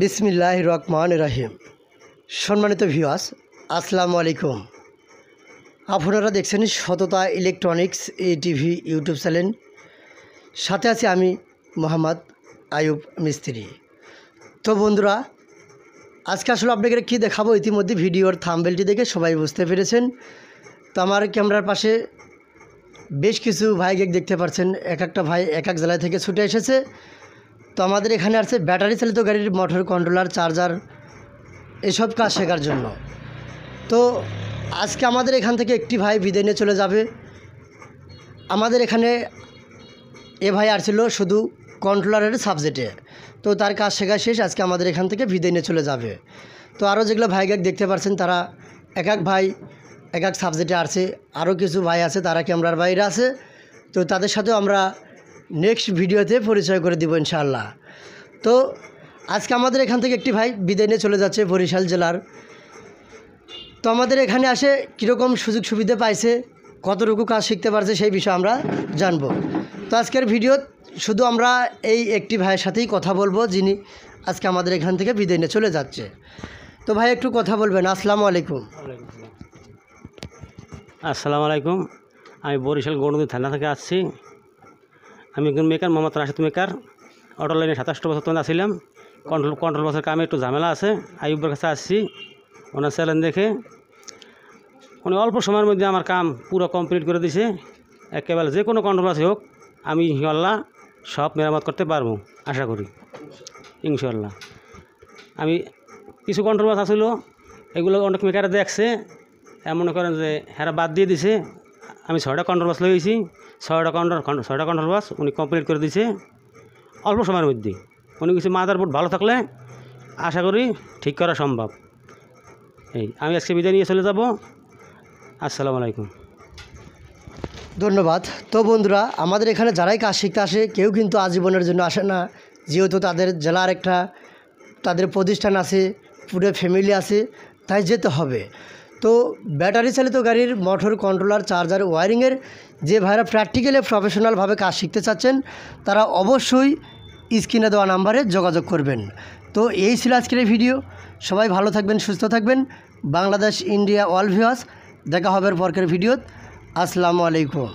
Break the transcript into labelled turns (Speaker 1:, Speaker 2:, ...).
Speaker 1: বিসমিল্লাহির রহমানির রহিম। সম্মানিত ভিউয়ার্স, আসসালামু আলাইকুম। আপনারা দেখছেন সততা ইলেকট্রনিক্স টিভি ইউটিউব চ্যানেল। সাথে আছি আমি মোহাম্মদ আয়ুব মিস্ত্রি। তো বন্ধুরা, আজকে আসলে আপনাদের কী দেখাবো, ইতিমধ্যে ভিডিওর থাম্বনেলটি দেখে সবাই বুঝতে পেরেছেন। তো আমার ক্যামেরার পাশে বেশ কিছু ভাইকে দেখতে পাচ্ছেন, এক একটা ভাই এক এক জেলা থেকে ছুটে এসেছে। তো আমাদের এখানে আছে ব্যাটারি চালিত গাড়ির মোটর কন্ট্রোলার, চার্জার, এসব কাজ শেখার জন্য। তো আজকে আমাদের এখান থেকে একটি ভাই বিদায় নিয়ে চলে যাবে। আমাদের এখানে এ ভাই আসছিল শুধু কন্ট্রোলারের সাবজেক্টে, তো তার কাজ শেখা শেষ, আজকে আমাদের এখান থেকে বিদায় নিয়ে চলে যাবে। তো আরও যেগুলো ভাইকে দেখতে পাচ্ছেন, তারা এক এক ভাই এক এক সাবজেক্টে আছে। আরও কিছু ভাই আছে তারা ক্যামেরার বাইরে আছে। তো তাদের সাথেও আমরা নেক্সট ভিডিওতে পরিচয় করে দিব ইনশাআল্লাহ। তো আজকে আমাদের এখান থেকে একটি ভাই বিদায় নিয়ে চলে যাচ্ছে বরিশাল জেলার। তো আমাদের এখানে আসে কীরকম সুযোগ সুবিধা পাইছে, কতটুকু কাজ শিখতে পারছে, সেই বিষয়ে আমরা জানব। তো আজকের ভিডিও শুধু আমরা এই একটি ভাইয়ের সাথেই কথা বলবো, যিনি আজকে আমাদের এখান থেকে বিদায় নিয়ে চলে যাচ্ছে। তো ভাই একটু কথা বলবেন। আসসালামু আলাইকুম।
Speaker 2: আসসালামু আলাইকুম। আমি বরিশাল গৌরনদী থানা থেকে আসছি। আমি একজন maker, Mohammad Rashed maker. Auto লাইনে 27 বছর তখন আসছিলাম। কন্ট্রোল বছর কামে একটু ঝামেলা আছে। আইয়ুবের কাছে আসছি, ওনার চ্যালেঞ্জ দেখে উনি অল্প সময়ের মধ্যে আমার কাম পুরো কমপ্লিট করে দিছে। একেবারে যে কোনো কন্ট্রোভার্সি হোক আমি ইনশাআল্লাহ সব মেরামত করতে পারবো, আশা করি ইনশাআল্লাহ। আমি কিছু কন্ট্রোভার্স আসলো, এগুলো অনেক মেকারে দেখছে, এমন করেন যে হ্যাঁ বাদ দিয়ে দিছে। আমি 6টা কন্ট্রোভার্স লইছি, 6টা কন্ট্রোভার্স উনি কমপ্লিট করে দিছে অল্প সময়ের মধ্যে। উনি কিছু মাদারবোর্ড ভালো থাকলে আশা করি ঠিক করা সম্ভব। আমি আজকে বিদায় নিয়ে চলে যাব। আসসালামু আলাইকুম।
Speaker 1: ধন্যবাদ। তো বন্ধুরা, আমাদের এখানে যারাই কাজ শিখতে আসে, কেউ কিন্তু আজীবনের জন্য আসে না, যেহেতু তাদের জেলার একটা তাদের প্রতিষ্ঠান আছে, পুরো ফ্যামিলি আছে, তাই যেতে হবে। তো ব্যাটারি চালিত গাড়ির মোটর কন্ট্রোলার, চার্জার, ওয়ারিংয়ের যে ভাইরা প্র্যাকটিক্যালি প্রফেশনালভাবে কাজ শিখতে চাচ্ছেন, তারা অবশ্যই স্ক্রিনে দেওয়া নাম্বারে যোগাযোগ করবেন। তো এই ছিল আজকের এই ভিডিও। সবাই ভালো থাকবেন, সুস্থ থাকবেন। বাংলাদেশ, ইন্ডিয়া, অল ভিউয়ার্স, দেখা হবে পরের ভিডিওত। আসসালামু আলাইকুম।